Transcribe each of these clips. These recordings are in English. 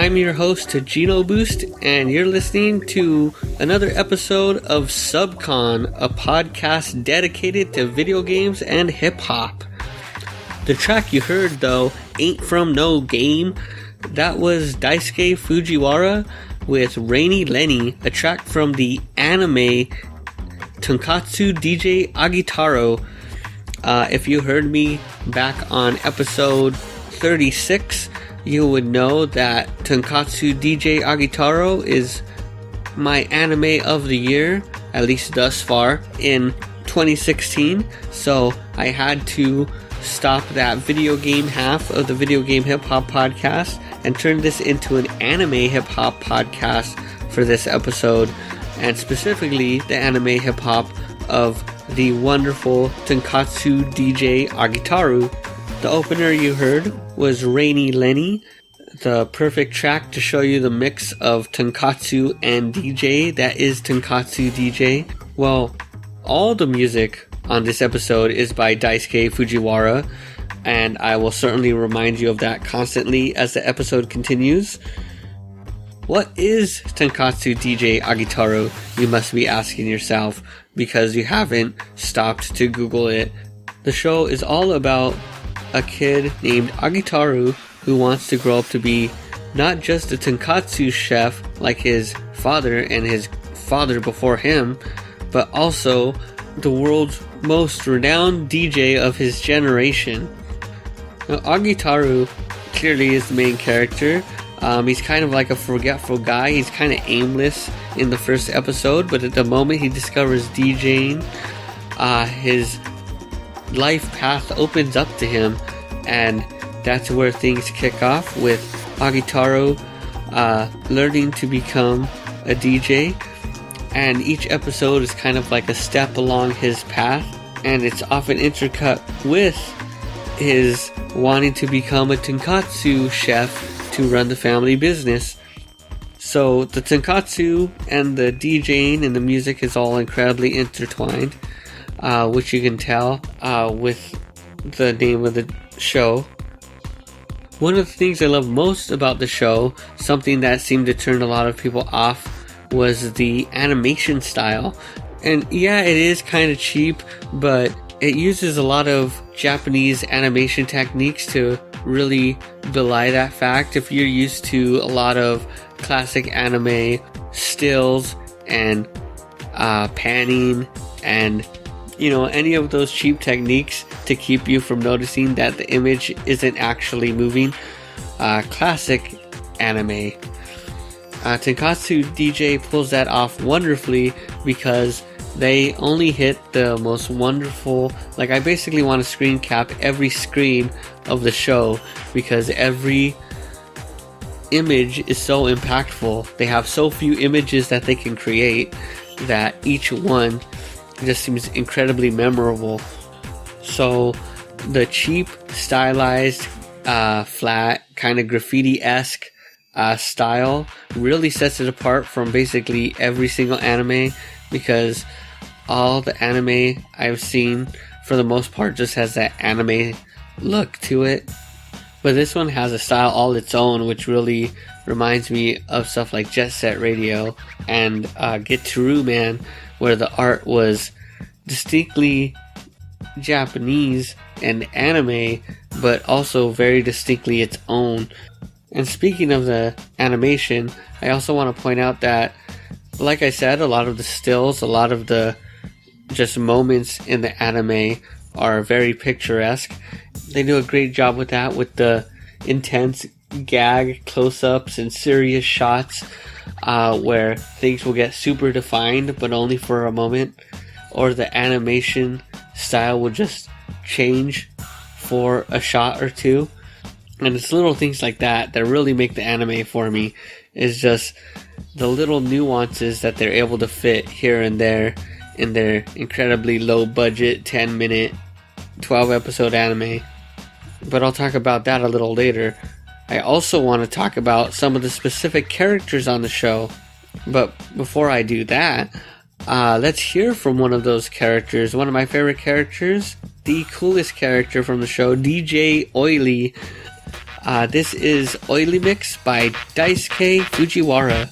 I'm your host, Gino Boost, and you're listening to another episode of SUBCON, a podcast dedicated to video games and hip-hop. The track you heard, though, ain't from no game. That was Daisuke Fujiwara with Rainy Lenny, a track from the anime Tonkatsu DJ Agetaro. If you heard me back on episode 36, you would know that Tonkatsu DJ Agetaro is my anime of the year, at least thus far, in 2016. So I had to stop that video game half of the Video Game Hip Hop podcast and turn this into an anime hip hop podcast for this episode, and specifically the anime hip hop of the wonderful Tonkatsu DJ Agetaro. The opener you heard was Rainy Lenny, the perfect track to show you the mix of Tonkatsu and DJ that is Tonkatsu DJ. Well, all the music on this episode is by Daisuke Fujiwara, and I will certainly remind you of that constantly as the episode continues. What is Tonkatsu DJ Agetaro, you must be asking yourself, because you haven't stopped to Google it. The show is all about a kid named Agetaro who wants to grow up to be not just a Tonkatsu chef like his father and his father before him, but also the world's most renowned DJ of his generation. Now, Agetaro clearly is the main character. He's kind of like a forgetful guy. He's kind of aimless in the first episode, but at the moment he discovers DJing, his life path opens up to him, and that's where things kick off with Agetaro learning to become a DJ. And each episode is kind of like a step along his path, and it's often intercut with his wanting to become a Tonkatsu chef to run the family business. So the Tonkatsu and the DJing and the music is all incredibly intertwined, which you can tell with the name of the show. One of the things I love most about the show, something that seemed to turn a lot of people off, was the animation style. And yeah, it is kind of cheap, but it uses a lot of Japanese animation techniques to really belie that fact. If you're used to a lot of classic anime stills and panning and any of those cheap techniques to keep you from noticing that the image isn't actually moving, classic anime, Tonkatsu DJ pulls that off wonderfully, because they only hit the most wonderful, I basically want to screen cap every screen of the show, because every image is so impactful. They have so few images that they can create that each one just seems incredibly memorable. So the cheap, stylized, flat, kind of graffiti-esque style really sets it apart from basically every single anime, because all the anime I've seen for the most part just has that anime look to it, but this one has a style all its own, which really reminds me of stuff like Jet Set Radio and Agetarou Man, where the art was distinctly Japanese and anime, but also very distinctly its own. And speaking of the animation, I also want to point out that, like I said, a lot of the stills, a lot of the just moments in the anime are very picturesque. They do a great job with that, with the intense gag close-ups and serious shots where things will get super defined, but only for a moment, or the animation style will just change for a shot or two. And it's little things like that that really make the anime for me, is just the little nuances that they're able to fit here and there in their incredibly low budget 10-minute 12-episode anime. But I'll talk about that a little later. I also want to talk about some of the specific characters on the show. But before I do that, let's hear from one of those characters, one of my favorite characters, the coolest character from the show, DJ Oily. This is Oily Mix by Daisuke Fujiwara.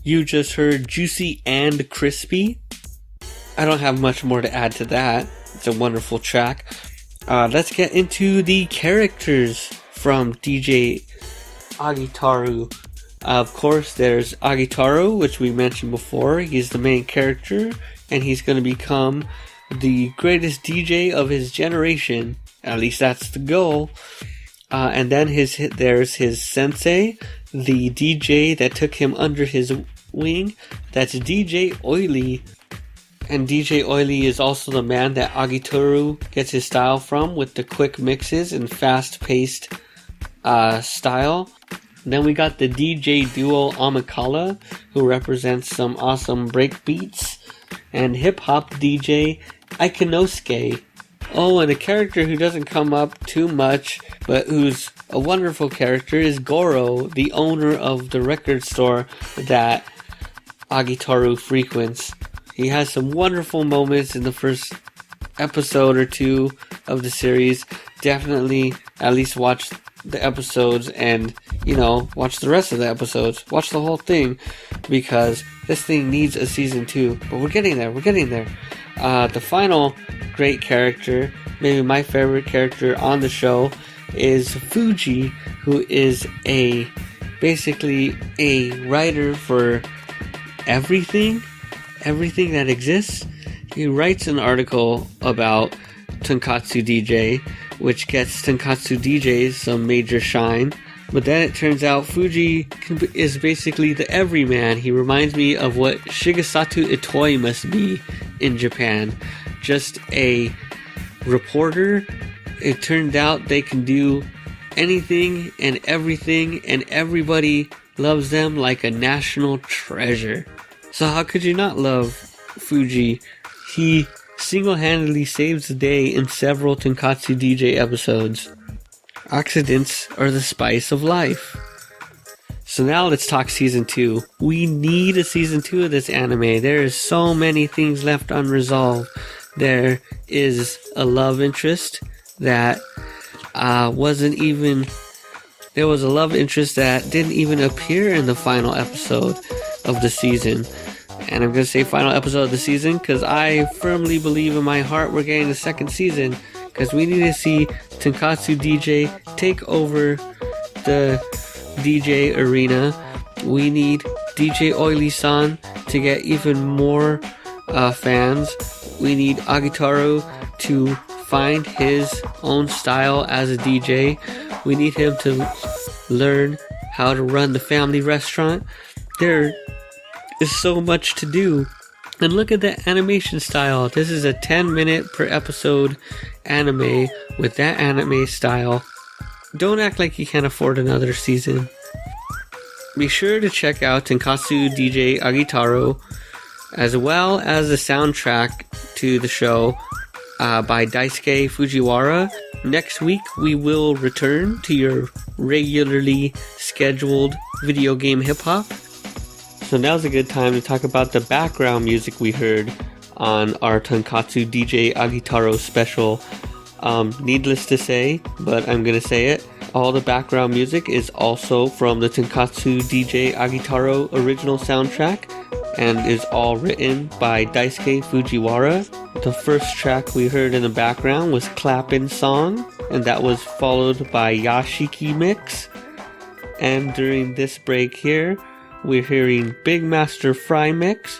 You just heard Juicy and Crispy. I don't have much more to add to that. It's a wonderful track. Let's get into the characters from DJ Agetarou. Of course, there's Agetarou, which we mentioned before. He's the main character, and he's going to become the greatest DJ of his generation. At least that's the goal. And then there's his sensei, the DJ that took him under his wing. That's DJ Oily. And DJ Oily is also the man that Agetarou gets his style from, with the quick mixes and fast-paced style. Then we got the DJ duo Amakala, who represents some awesome break beats, and hip-hop DJ Ikenosuke. Oh, and a character who doesn't come up too much, but who's a wonderful character, is Goro, the owner of the record store that Agetarou frequents. He has some wonderful moments in the first episode or two of the series. Definitely at least watch the episodes and watch the rest of the episodes. Watch the whole thing, because this thing needs a season 2. But we're getting there. The final great character, maybe my favorite character on the show, is Fuji, who is basically a writer for everything that exists. He writes an article about Tonkatsu DJ, which gets Tonkatsu DJs some major shine. But then it turns out Fuji is basically the everyman. He reminds me of what Shigesato Itoi must be in Japan. Just a reporter. It turned out they can do anything and everything, and everybody loves them like a national treasure. So how could you not love Fuji? He single-handedly saves the day in several Tonkatsu DJ episodes. Accidents are the spice of life. So now let's talk season 2. We need a season 2 of this anime. There is so many things left unresolved. There is a love interest that there was a love interest that didn't even appear in the final episode of the season. And I'm going to say final episode of the season because I firmly believe in my heart we're getting the second season, because we need to see Tonkatsu DJ take over the DJ arena. We need DJ Oily-san to get even more fans. We need Agetaro to find his own style as a DJ. We need him to learn how to run the family restaurant. There is so much to do. And look at the animation style. This is a 10-minute per episode anime with that anime style. Don't act like you can't afford another season. Be sure to check out Tonkatsu DJ Agetaro, as well as the soundtrack to the show by Daisuke Fujiwara. Next week we will return to your regularly scheduled video game hip-hop. So now's a good time to talk about the background music we heard on our Tonkatsu DJ Agetaro special. Needless to say, but I'm gonna say it, all the background music is also from the Tonkatsu DJ Agetaro original soundtrack and is all written by Daisuke Fujiwara. The first track we heard in the background was Clappin' Song, and that was followed by Yashiki Mix. And during this break here, we're hearing Big Master Fry Mix,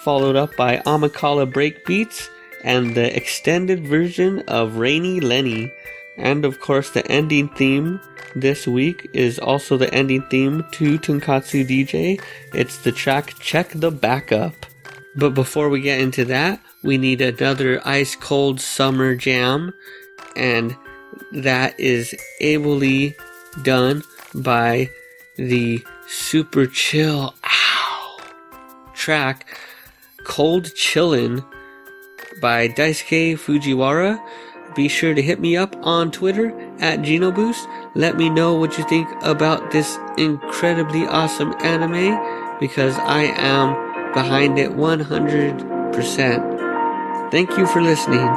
followed up by Amakala Breakbeats, and the extended version of Rainy Lenny. And of course the ending theme this week is also the ending theme to Tonkatsu DJ. It's the track Check the Backup. But before we get into that, we need another ice cold summer jam, and that is ably done by the super chill track Cold Chillin' by Daisuke Fujiwara. Be sure to hit me up on Twitter at GenoBoost. Let me know what you think about this incredibly awesome anime, because I am behind it 100%. Thank you for listening.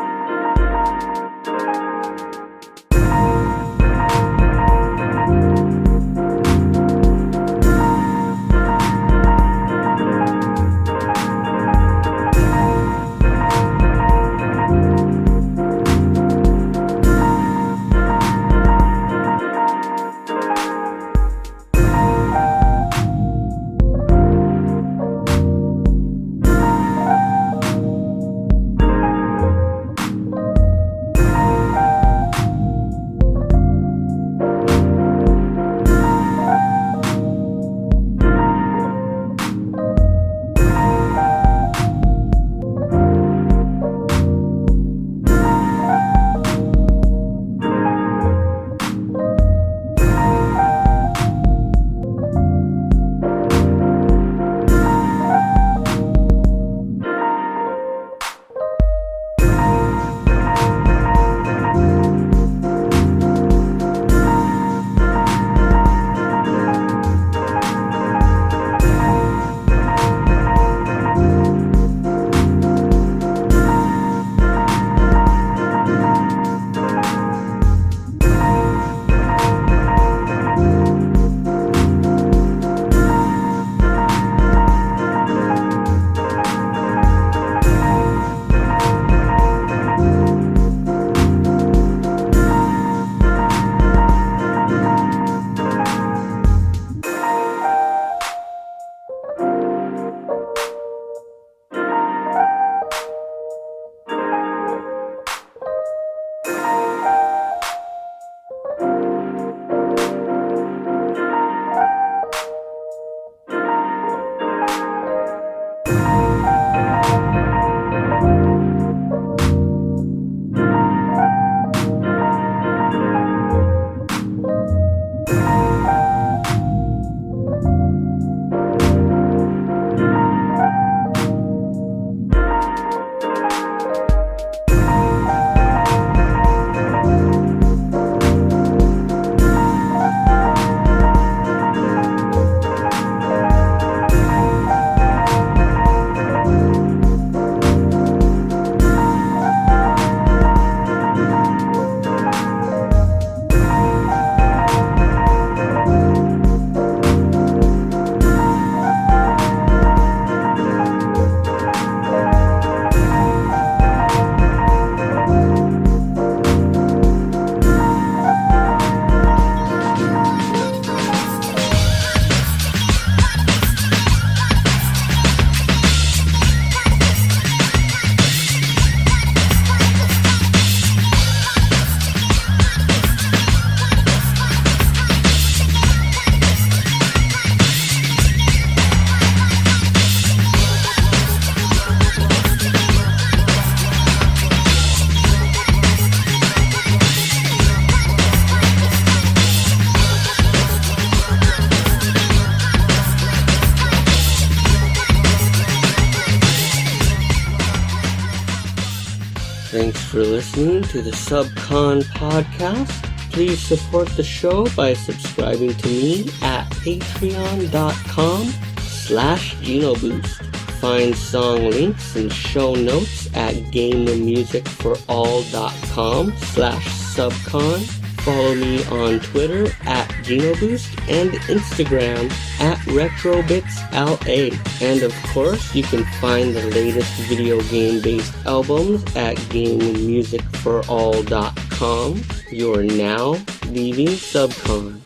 Thanks for listening to the SUBCON podcast. Please support the show by subscribing to me at patreon.com/GenoBoost. Find song links and show notes at gamethemusicforall.com/SUBCON. Follow me on Twitter at GenoBoost and Instagram at RetroBitsLA. And of course, you can find the latest video game-based albums at GameMusicForAll.com. You're now leaving SUBCON.